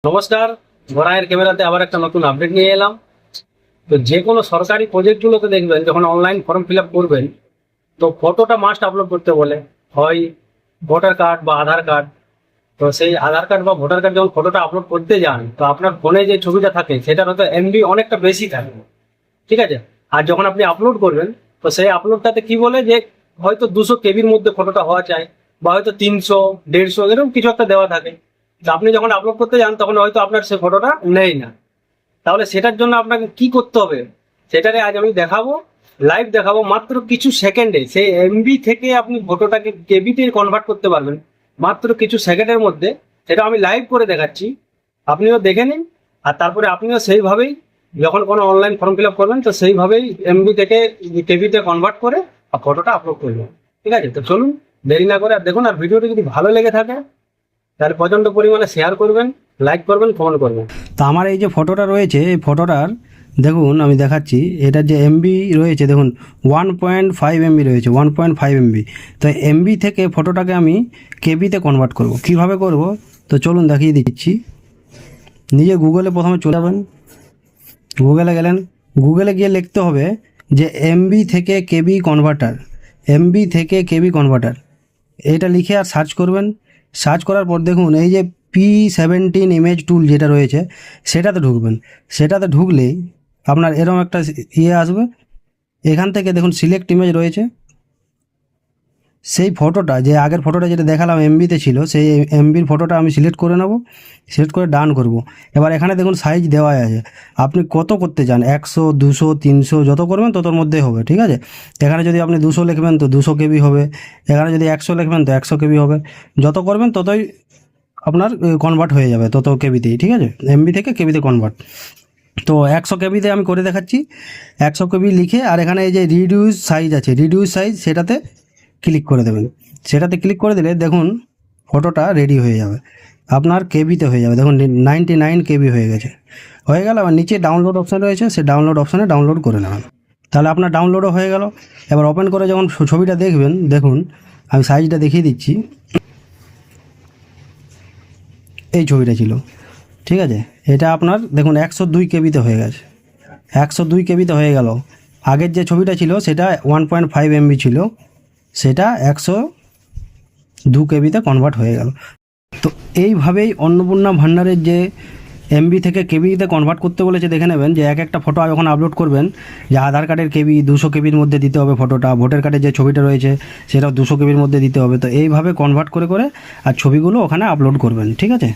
নমস্কার, ঘোড়ায়ের ক্যামেরাতে আবার একটা নতুন আপডেট নিয়ে এলাম। তো যে কোনো সরকারি প্রজেক্টগুলোতে দেখবেন যখন অনলাইন ফর্ম ফিল আপ করবেন, তো ফটোটা মাস্ট আপলোড করতে বলে, হয় ভোটার কার্ড বা আধার কার্ড। তো সেই আধার কার্ড বা ভোটার কার্ড যখন ফটোটা আপলোড করতে যান, তো আপনার ফোনে যে ছবিটা থাকে সেটার হয়তো এমবি অনেকটা বেশি থাকে, ঠিক আছে। আর যখন আপনি আপলোড করবেন, তো সেই আপলোডটাতে কি বলে যে হয়তো 200 কেবির মধ্যে ফটোটা হওয়া চাই, বা হয়তো 300 150 এরকম কিছু একটা দেওয়া থাকে। তো আপনি যখন আপলোড করতে যান তখন হয়তো আপনার সেই ফটোটা নেই না। তাহলে সেটার জন্য আপনাকে কি করতে হবে, সেটারে আজ আমি দেখাবো, লাইভ দেখাবো। মাত্র কিছু সেকেন্ডে সেই এমবি থেকে আপনি ফটোটাকে কেবিতে কনভার্ট করতে পারবেন, মাত্র কিছু সেকেন্ডের মধ্যে। সেটা আমি লাইভ করে দেখাচ্ছি, আপনিও দেখে নিন। আর তারপরে আপনিও সেইভাবেই যখন কোনো অনলাইন ফর্ম ফিল আপ করবেন, তো সেইভাবেই এমবি থেকে কেবিতে কনভার্ট করে আর ফটোটা আপলোড করবেন, ঠিক আছে। তো চলুন দেরি না করে আর দেখুন। আর ভিডিওটি যদি ভালো লেগে থাকে তাহলে প্রচণ্ড পরিমাণে শেয়ার করবেন, লাইক করবেন, কমেন্ট করবেন। তো আমার এই যে ফটোটা রয়েছে, এই ফটোটার দেখুন আমি দেখাচ্ছি, এটার যে এমবি রয়েছে দেখুন 1.5 এমবি রয়েছে, 1.5 এমবি। তো এমবি থেকে ফটোটাকে আমি কেবিতে কনভার্ট করব, কিভাবে করব তো চলুন দেখিয়ে দিচ্ছি। নিজে গুগলে প্রথমে চলে যাবেন, গুগলে গেলেন, গুগলে গিয়ে লিখতে হবে যে এমবি থেকে কেবি কনভার্টার, এমবি থেকে কেবি কনভার্টার, এটা লিখে আর সার্চ করবেন। সার্চ করার পর দেখুন এই যে P17 ইমেজ টুল যেটা রয়েছে সেটাতে ঢুকবেন। সেটাতে ঢুকলেই আপনার এরকম একটা আসবে। এখান থেকে দেখুন সিলেক্ট ইমেজ রয়েছে, সেই ফটোটা যে আগের ফটোটা যেটা দেখালাম এমবিতে ছিল, সেই এমবির ফটোটা আমি সিলেক্ট করে নেব। সিলেক্ট করে ডান করব। এবার এখানে দেখুন সাইজ দেওয়া আছে, আপনি কত করতে চান, 100 200 300 যত করবেন ততর মধ্যেই হবে, ঠিক আছে। এখানে যদি আপনি 200 লিখবেন তো 200 কেবি হবে, এখানে যদি 100 লিখবেন তো 100 কেবি হবে। যত করবেন ততই আপনার কনভার্ট হয়ে যাবে, তত কেবিতেই, ঠিক আছে। এমবি থেকে কেবিতে কনভার্ট। তো 100 কেবিতে আমি করে দেখাচ্ছি। 100 কেবি লিখে আর এখানে এই যে রিডিউস সাইজ আছে, রিডিউস সাইজ সেটাতে ক্লিক করে দেবেন। সেটাতে ক্লিক করে দিলে দেখুন ফটোটা রেডি হয়ে যাবে, আপনার কেবিতে হয়ে যাবে। দেখুন 99 কেবি হয়ে গেছে, হয়ে গেল। আবার নিচে ডাউনলোড অপশান রয়েছে, সেই ডাউনলোড অপশানে ডাউনলোড করে নেবেন, তাহলে আপনার ডাউনলোডও হয়ে গেল। এবার ওপেন করে যখন ছবিটা দেখবেন, দেখুন আমি সাইজটা দেখিয়ে দিচ্ছি। এই ছবিটা ছিল, ঠিক আছে। এটা আপনার দেখুন 102 কেবিতে হয়ে গেছে, 102 কেবিতে হয়ে গেল। আগের যে ছবিটা ছিল সেটা 1.5 এমবি ছিল, সেটা 102 কেবিতে কনভার্ট হয়ে গেল। তো এইভাবেই অন্নপূর্ণা ভান্ডারের যে এমবি থেকে কেবিতে কনভার্ট করতে বলেছে, দেখে নেবেন যে এক একটা ফটো যখন আপলোড করবেন, যে আধার কার্ডের কেবি 200 কেবির মধ্যে দিতে হবে ফটোটা, ভোটার কার্ডের যে ছবিটা রয়েছে সেটাও 200 কেবির মধ্যে দিতে হবে। তো এইভাবে কনভার্ট করে করে আর ছবিগুলো ওখানে আপলোড করবেন, ঠিক আছে।